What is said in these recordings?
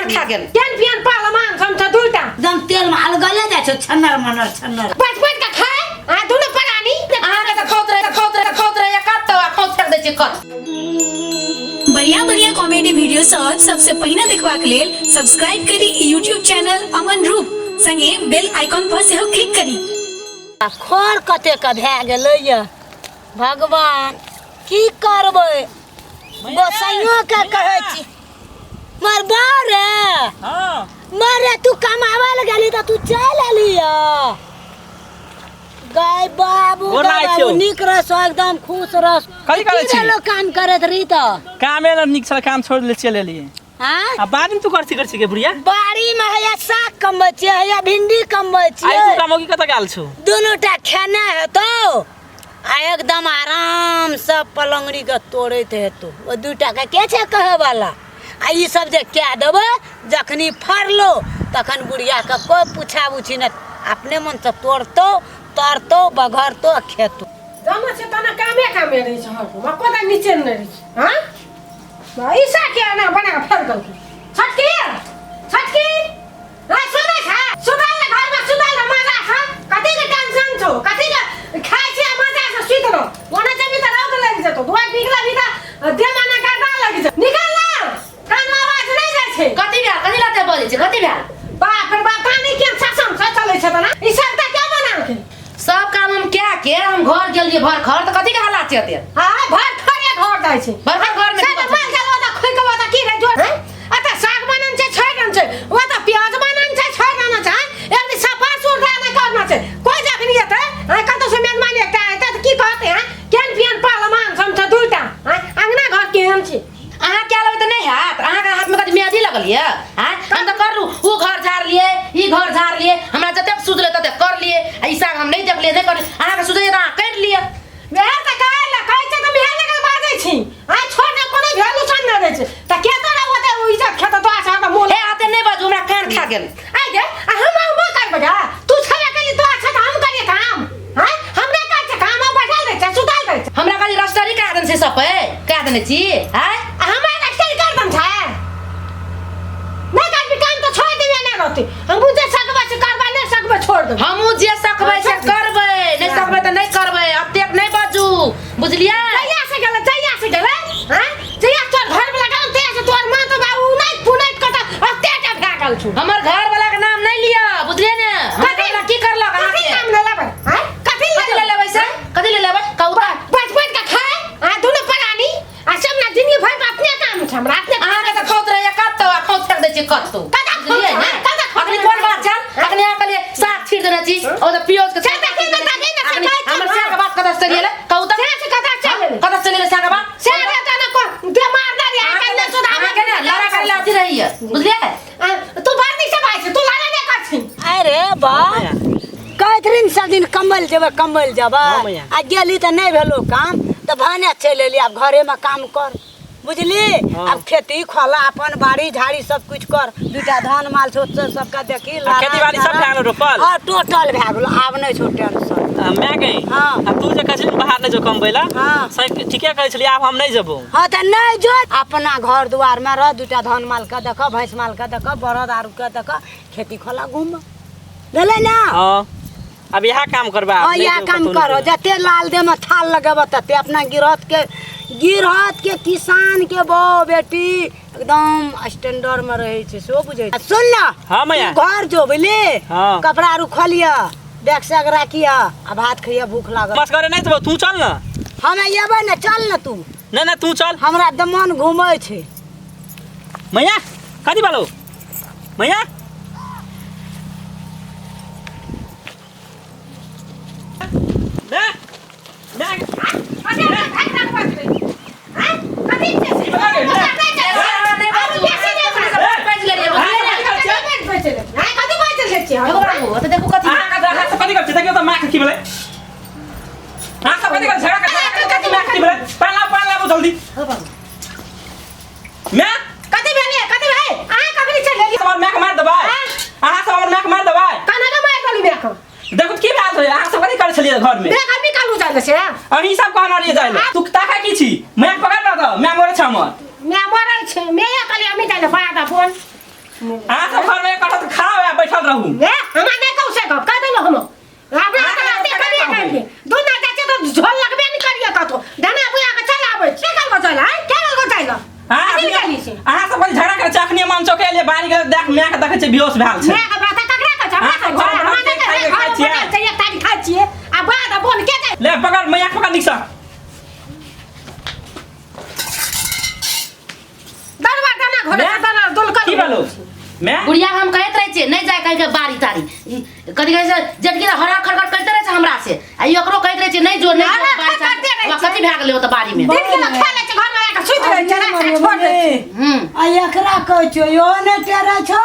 कान खा गेल केन पियन पालमान हम त दुइटा दम तेल में अलगले जाय छ छन्नर मनर छन्नर पट पट का खाए आ दुनो परानी आ के त खौत रे काट त खौत कर दे छै कत बढ़िया कॉमेडी वीडियो सब सबसे पहिने देखबाक लेल सब्सक्राइब करी YouTube चैनल अमन रूप संगे बेल आइकन पर सेहो क्लिक करी। खोर कते का भए गेलै भगवान की करबै बसैयो के कहै छी मर बारे हां मरे तू कमावा ल गेली त तू चल एली गाय बाबू निक रस एकदम खुश रस कथि करै छी लोग काम करत रही त कामे न निक छ काम छोड़ ले चल एली हां अब बाड़ी में तू करछि के बुढ़िया बाड़ी में है साग कमबै छी है भिंडी कमबै छी आई तू कामो की कत गाल छु दोनोटा खाना है तो आ एकदम आराम से पलंगड़ी के तोड़त है तो ओ दुटा के छे कहे वाला आ ई सब जे क्या देबे जखनी फरलो तखन बुढ़िया के कोई पूछा बुछी न अपने मन से तोड़तो तरतो बघरतो खेतो जमा से तना कामे रही छ हर को कोदा नीचे न रही हां ऐसा क्या ना बना फेर गल छटकी रा सुनै छ सुदाल घर में सुदाल मजा छ कथि के टेंशन छौ कथि के खाइ छ मजा से सुत रहो वना जमी त राउत लागि जतो दुआ पिघला भी त देमाना काटा लागि छ निकाल ना कान आवाज नै जाय छै कथि लाते बजे छ कथि भ्या बाप रे बाप पानी के ससम से चलै छ तना ई सब त क्या बनाउ के सब काम हम क्या के हम घर गेलिए भर घर त कथि के हालात छै अते हां भर खरे घर जाय छै भर घर में सब माल गेलो त खोइ के बता की रे जो अता साग बनन छै छैन छै ओ त प्याज बनन छै छैन छै एक दिन सफा सुर न करना छै कोई जखनी एते कतो से मेहमान एकटा एते त की कहते हैं केन पियन पालमान हम त दुइटा अंगना घर केहन छै अहाँ क्या लगे त नहीं हाथ अहाँ के हाथ में कथि मेहंदी लगल ये हां हम त करलू ऊ घर झाड़ लिए ई घर झाड़ लिए हमरा जते सुधले तते कर लिए ई साग हम नहीं देख लिए नहीं कर अहाँ के सुधले त कर लिए मेहर त कहला कहै छै त मेहर लगे बाजै छी आ छोड़ न कोनो भेलु सन न दै छै त के तो ओते ओइ सब खेत तो आछा त मोल हे आते नहीं बाजू हमरा कान खा गेल आइ गे हम कर बजा तू छले के तो आछा त हम करिए काम हां हमरा का छै काम बैठल दै छै सुताल दै छै हमरा खाली रस्टरी का देन छै सब पे का देने छी हां हमरा रस्टरी कर दम छै मैं का भी काम तो छोड़ देबे ना रहते हम जे सकबे से करबा नहीं सकबे छोड़ दे हमहु जे सकबे से करबे नहीं सकबे त नहीं करबे अतेक नहीं बाजू बुझलिए जइया से गेले हां जइया तोर घर वाला काम ते से तोर मां तो बाबू नहीं पुनैत कटा अतेक भागल छु हमर घर वाला के नाम नहीं लिया बुझलिए ने कथि की करलक अहाँ के नाम ले लेबै हां कथि ले लेबै से कथि ले लेबै कौता बच का खाए आ दुनो परानी आ सब ना जिंदगी भर अपने काम छ हमरा अपने अहाँ के त खौत रे कत खौत कर दै छी कत बुझलिए ने अखनी कोन बात चल अखनी आ कले साग छीड़ देना छी ओ त पियोज के छटा के ना हमर से के बात कत चलिए कौता से कत चलिए साग बात से त न को दे मार दे आ के न सुधा आ के न लड़ा कर लाती रही है बुझलिए तू बारनी से भाई तू लड़ा नहीं कर छी अरे बा कैथरीन सब दिन कमल जेबे आ गेली त नहीं भेलो काम त भने चल एली अब घरे में काम कर बुझली अब खेती खोला अपन बाड़ी झाड़ी सब कुछ कर दुटा धान माल छोट सबका देखी खेती बाड़ी सब भए रोपल हां टोटल भए गेल आब नहीं छोटे सब मैं गई हां अब तू जे कहै बाहर नहीं जो कमबैला हां सही ठीके कहै छली आब हम नहीं जेबो हां त नहीं जो अपना घर दुआर में रह दुटा धान माल का देख भैंस माल का देख बरद आरु का देख खेती खोला घूम भेले ना हां अब यह काम करबा हां यह काम करो जते लाल दे में थाल लगब तते अपना गिरहत के किसान के बो बेटी एकदम स्टैंडर्ड में रहे छे सो बुझे सुन ना हां मैया घर जो बोले हां कपड़ा रु खोलिया बैग से राखिया अब भात खइया भूख लागल मस करे नहीं तो तू चल ना हम आबे ना चल ना तू ना तू चल हमरा दमन घूमै छे मैया कथि बालो मैया देखो कथि कथि कर देखियो त माख की भेलै हां सब कथि कर झगड़ा कर कथि माख की भेलै पाला जल्दी मैं कथि भेलै कथि भाई अहाँ कबरी चल गेली सब माख मार दबा अहाँ सब माख मार दबा काना का मार गली माख देखो की बात है अहाँ सब कथि कर छलिए घर में देख अभी कालू जाले से अही सब कहना रे जाले तू ताका की छी मैं पकड़ ना तो मैं मोरे छ हमर मैं मरै छै मैं कली हमी जाले बड़ा दा फोन आ सब घर में इकट्ठा तो खाओ या बैठल रहू ए हमरा नहीं कहू से कह देलो हम हमरा आते करिए करके दुना जाचे तो झोल लगबे नहीं करिए कतो धना बुया के चल आबै से कल को चल है के को चल आ सब झगड़ा करे चखनी मन चौके ले बारी के देख मैं के देखे छै बेहोश भेल छै मैं के बात ककरा के हमरा चाहिए तारी खाइ छिए आ बात बोल के दे ले पकड़ मैया पकड़ निकसा दरबार दाना घोड़े दाना दुल कर की बोलो मैं बुढ़िया हम कहत रहे छे नहीं जाय कह के बारी तारी कदी कहे से जटकी हरा खड़खड़ करते रहे छे हमरा से आ एकरो कहत रहे छे नहीं जो नहीं बारी कथि भाग ले त बारी में दिन के खा ले छ घर में आके सुत रहे छ ना छोड़ दे आ एकरा कहै छौ यो ने टेरा छौ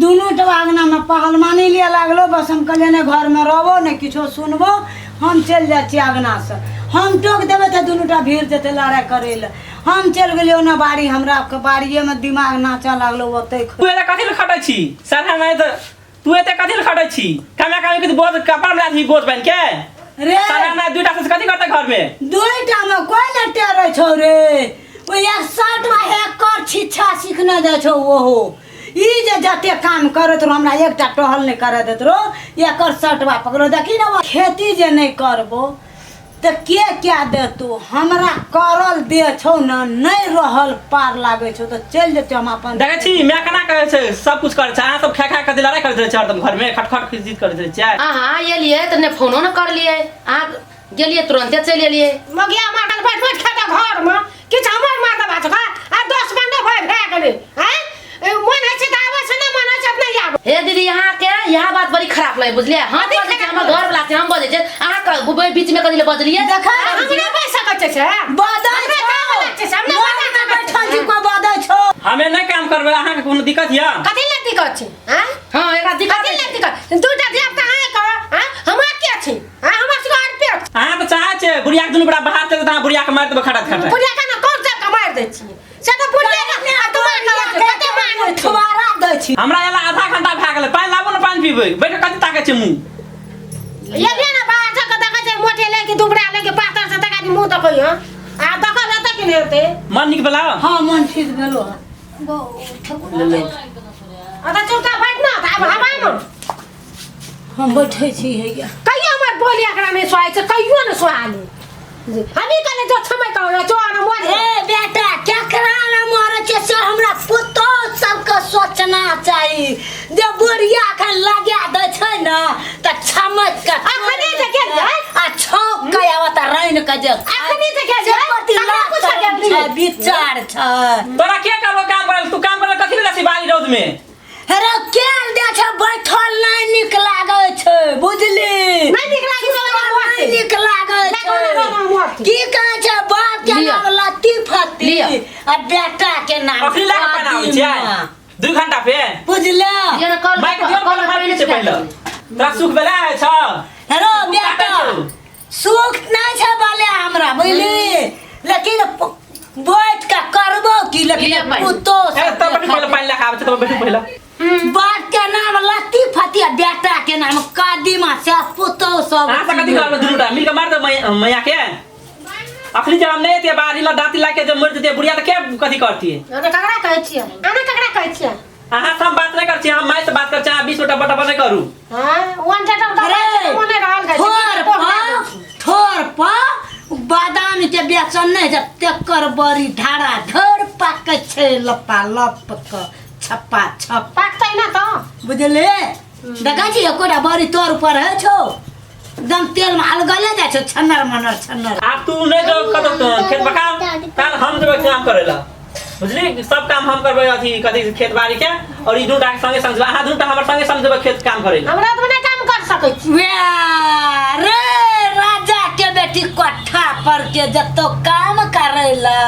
दुनू टवा अंगना में पहलवानी लिया लागलो बस हम कहले ने घर में रहबो ने किछो सुनबो हम चल जाय छी अंगना से हम टोक देबे त दुनूटा भीड़ जेते लड़ाई करे ले हम चल गेलियो ना बाड़ी हमरा के बाड़ीए में दिमाग नाचा लागलो ओते तू एते कथि ल खटै छी सारा में त तू एते कथि ल खटै छी कामे कामे के बोझ कपड़ में आदमी बोझ बन के रे सारा में दुईटा से कथि करते घर में दुईटा में कोई न टेरे छौ रे ओ 61 में हेकर छिछा सीखने जा छौ ओहो ई जे जते काम करत रो हमरा एकटा टहल नहीं करे देत रो एकर सटवा पकड़ो देखी ना खेती जे नहीं करबो त के क्या देतो हमरा करल दे छौ न नहीं रहल पार लागे छौ त चल जेते हम अपन देखे छी मैं केना कहै छै सब कुछ कर छै आ सब खा खा के लड़ाई करते रहे छ घर में खटखट खिचखिच करते रहे छै हां ये लिए त ने फोनो न कर लिए आ गेलिए तुरंत चल लिए मगिया माटल बैठ बैठ खाता घर में किछ हमर माता बात का आ 10 बंदे भए गेले हैं मन है से दावा से ना मन है से अपने याब हे दीदी यहाँ के यहाँ बात बड़ी खराब लगे बुझलिए हम बोले हम घर वाला से हम बोले अहाँ का बीच में कदी बजलिए देखा हमरा पैसा कच्चे से बादल छौ सामने बादल बैठल छी को बादल छौ हमें नहीं काम करबे अहाँ के कोनो दिक्कत या कथि ले दिक्कत छै हैं हां एकरा दिक्कत कथि ले दिक्कत दूटा देवता है का हैं हमरा के छै हैं हमरा सुगार पे अहाँ तो चाहे छै बुढ़िया के दुनु बड़ा बाहर से त बुढ़िया के मार देबे खटत खटत बुढ़िया का ना कौन से मार दे छी से तो बुढ़िया ने तुम्हारा कते मार छुवारा दै छी हमरा एला आधा घंटा भए गेलै पानी लाबो न पानी पीबै बैठ कथि ताके छै मुंह ये भी ना बाहर से के देखै छै मोटे ले के दुबरा ले के पातर से तका मुंह देखै ह आ देखल हेतै कि नहीं हेतै मन निक भेला हां मन ठीक भेलो ले ले अदा चौका बैठ ना अब हवा में हम बैठे छी हैया कहियो हमर बोलिया एकरा में सोआइ छै कहियो न सोआली हमी कले जो समय कहलो जो न मोर ए बेटा केकरा न मारे छै से हमरा पुतो सबके सोचना चाही जे बुढ़िया के लगा दै छै न त छमक के अखनी से के आ छौक के आवत रैन के जे अखनी से के छै विचार छै तोरा के करबो काम करल तू काम करल कथि ले छी बाली रौद में हेरे केल दे छै बैठल नहीं निक लागे छै बुझली नहीं निक लागे छै नहीं निक लागे छै की कहै छै बाप के नाम लतीफती आ बेटा के नाम अखनी ला के बनाबै छै 2 घंटा पे बुझले ये न कल माइक दियो कल माइक छै पहिले तोरा सुख भेला छ हेरो बेटा सुख नहीं छै बाले हमरा बुझली लेकिन बैठ के करबो की लेकिन पुतो ए तब पहिले पानी ला आबै छै तब बैठ पहिले बाप के नाम लतीफती आ बेटा के नाम कादिमा से पुतो सब आ सकती घर में दुनुटा मिल के मार दे मैया के अखनी जब हम नहीं थे बारी ला दाती ला के जब मर जते बुढ़िया त के कथि करती है अने ककरा कहै छियै अने ककरा कहै छियै अहाँ से हम बात नहीं कर छी हम माय से बात कर छी 20 गोटा बटा नहीं करू हां वन टटा उठा मोने रहल गई ठोर पर बादाम के बेसन नहीं जब तेकर बड़ी धारा धर पाके छै लपा लप के छप्पा छप पाकतै ना तो बुझले देखा छी एकोटा बड़ी तोर ऊपर है छो एकदम तेल में अलगले जा छो छन्नर मनर छन्नर आप तू नहीं जो कतो खेत बकाम ताल हम जब काम करेला बुझली सब काम हम करबे अथी कथि खेत बाड़ी के और ई दुटा के संगे संग अहाँ दुटा हमर संगे समझबे खेत काम करेला हमरा तो नहीं काम कर सकै छी वे रे राजा के बेटी कोठा पर के जतो काम करेला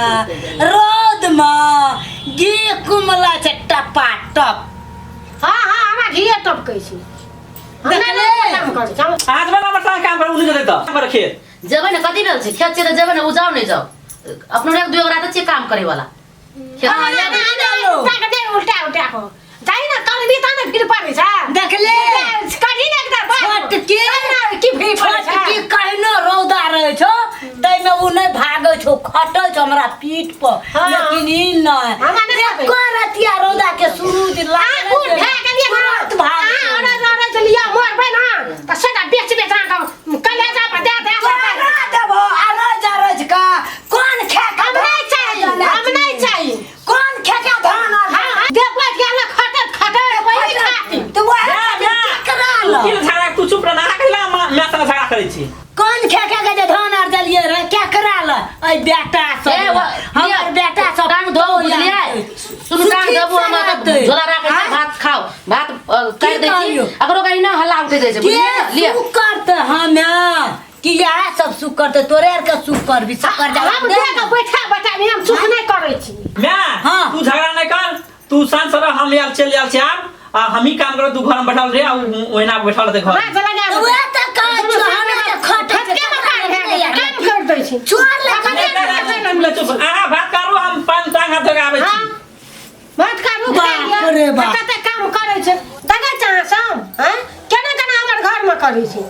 रोद में गी कुमला से टपा टप हां हां हमरा घिए टपकै छी देखले काम कर छी आज वाला हमर संगे काम कर उनी दे त पर खेत जबे न कथी भेल छै खेत छै त जबे न उजाव नहीं जाओ अपनो एक 2 रात छै काम करे वाला हां ना उल्टा के उल्टा उल्टा को जाई ना कल भी ताने फिर पड़े छ देखले करी ना एकदम छोट के की भी पड़े छोट के कहनो रौदा रहे छो तै में उ नहीं भागे छो खटै छ हमरा पीठ पर लेकिन ई नहीं हमरा नहीं को रतिया रौदा के शुरू दिन लाग कहते? झोला राखे हाँ? भात खाओ भात कर दे कहलियो? अकरो कहीं ना हल्ला उठे दे छै बुझलिए सुख करते हमें कि यार सब सुख करते तोरे आर के सुख कर भी सब कर हम देख बैठा बैठा हम सुख नहीं करे छी मैं हाँ। तू झगड़ा नहीं कर तू शांत रह हम यार चल यार से आब आ हम ही काम करो तू घर में बैठल रहे ओहिना बैठल रहते घर हां चला जा ओए त का छ हमें के खट के काम कर दै छी छोड़ ले आहा भात करू हम पान टांग हाथ धोके आबै छी बात करू बाप रे बाप। कते काम करे छै दगा चाह सब हैं केना केना हमर घर में करे छै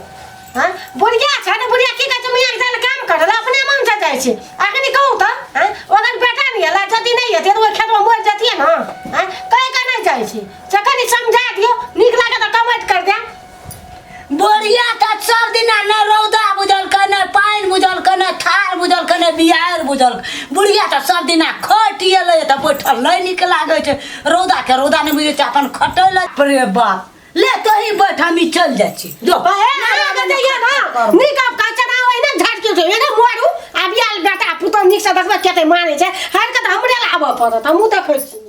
हैं बुढ़िया छै ने बुढ़िया की कहै छै मियां के जाने काम करे अपने मन से जाइ छै अखनी कहू त हैं ओकर बेटा नहीं हला जदी नहीं हेते तो खेत में मर जतिए न हैं कहीं का नहीं जाइ छै जखन समझा दियो नीक लागे त कमेंट कर दे बढ़िया त सब दिन न रौदा बुझल कने पानी बुझल कने थार बुझल कने बिहार बुझल बुढ़िया त सब दिन खटिएले त बैठल नहीं निक लागे छै रौदा के रौदा नहीं बुझे छै अपन खटैले रे बाप ले तो ही बैठ हम ही चल जाइ छी दो नीक अब का चना होय ना झटके छै एने मोरू आबियाल बेटा पुतो नीक से देखबे केते माने छै हर के त हमरे लाबो पड़त हमहु देखै छी